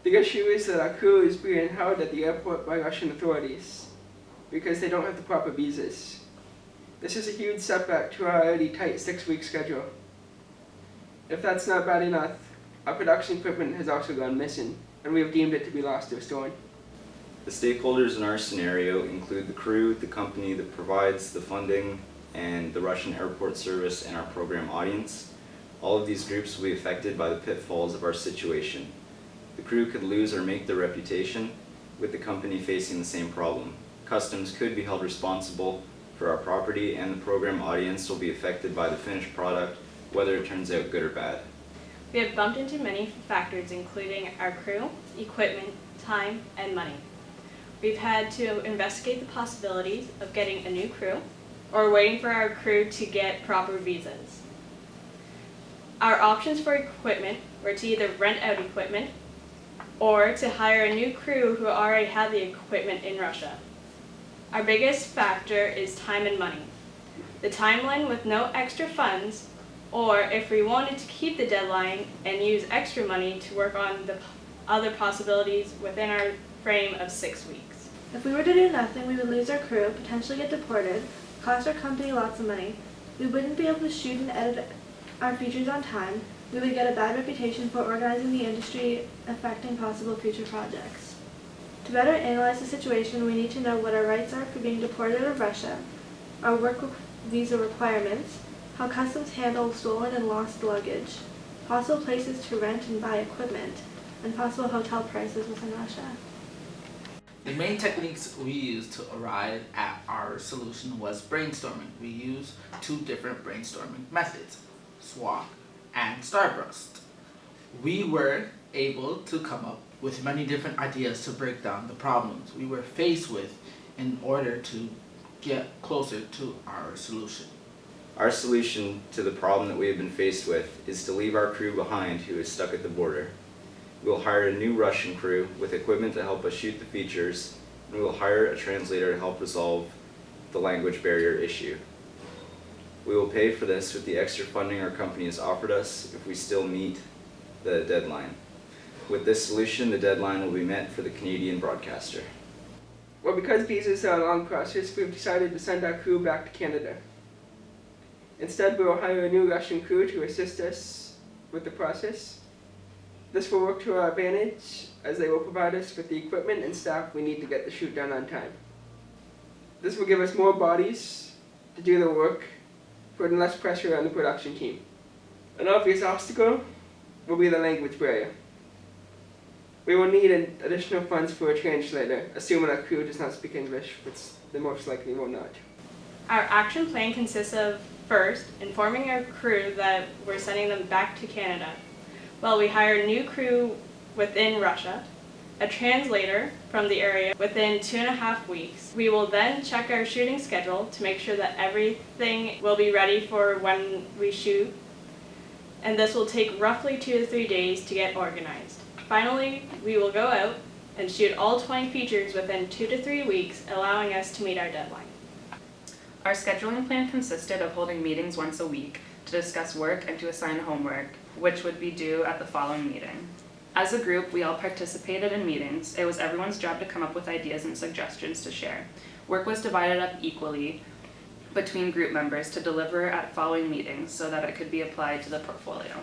The issue is that our crew is being held at the airport by Russian authorities because they don't have the proper visas. This is a huge setback to our already tight 6-week schedule. If that's not bad enough, our production equipment has also gone missing, and we have deemed it to be lost or stolen. The stakeholders in our scenario include the crew, the company that provides the funding, and the Russian airport service and our program audience. All of these groups will be affected by the pitfalls of our situation. The crew could lose or make their reputation, with the company facing the same problem. Customs could be held responsible for our property, and the program audience will be affected by the finished product, whether it turns out good or bad. We have bumped into many factors, including our crew, equipment, time, and money. We've had to investigate the possibilities of getting a new crew or waiting for our crew to get proper visas. Our options for equipment were to either rent out equipment or to hire a new crew who already had the equipment in Russia. Our biggest factor is time and money. The timeline with no extra funds, or if we wanted to keep the deadline and use extra money to work on the other possibilities within our frame of 6 weeks. If we were to do nothing, we would lose our crew, potentially get deported, cost our company lots of money. We wouldn't be able to shoot and edit our features on time. We would get a bad reputation for organizing the industry, affecting possible future projects. To better analyze the situation, we need to know what our rights are for being deported out of Russia, our work visa requirements, how customs handle stolen and lost luggage, possible places to rent and buy equipment, and possible hotel prices within Russia. The main techniques we used to arrive at our solution was brainstorming. We used 2 different brainstorming methods, SWOT and Starburst. We were able to come up with many different ideas to break down the problems we were faced with in order to get closer to our solution. Our solution to the problem that we have been faced with is to leave our crew behind who is stuck at the border. We will hire a new Russian crew with equipment to help us shoot the features, and we will hire a translator to help resolve the language barrier issue. We will pay for this with the extra funding our company has offered us if we still meet the deadline. With this solution, the deadline will be met for the Canadian broadcaster. Well, because visas are a long process, we've decided to send our crew back to Canada. Instead, we will hire a new Russian crew to assist us with the process. This will work to our advantage, as they will provide us with the equipment and staff we need to get the shoot done on time. This will give us more bodies to do the work, putting less pressure on the production team. An obvious obstacle will be the language barrier. We will need additional funds for a translator, assuming our crew does not speak English, which they most likely will not. Our action plan consists of, first, informing our crew that we're sending them back to Canada, while we hire a new crew within Russia, a translator from the area within 2.5 weeks. We will then check our shooting schedule to make sure that everything will be ready for when we shoot, and this will take roughly 2 to 3 days to get organized. Finally, we will go out and shoot all 20 features within 2 to 3 weeks, allowing us to meet our deadline. Our scheduling plan consisted of holding meetings once a week to discuss work and to assign homework, which would be due at the following meeting. As a group, we all participated in meetings. It was everyone's job to come up with ideas and suggestions to share. Work was divided up equally between group members to deliver at following meetings so that it could be applied to the portfolio.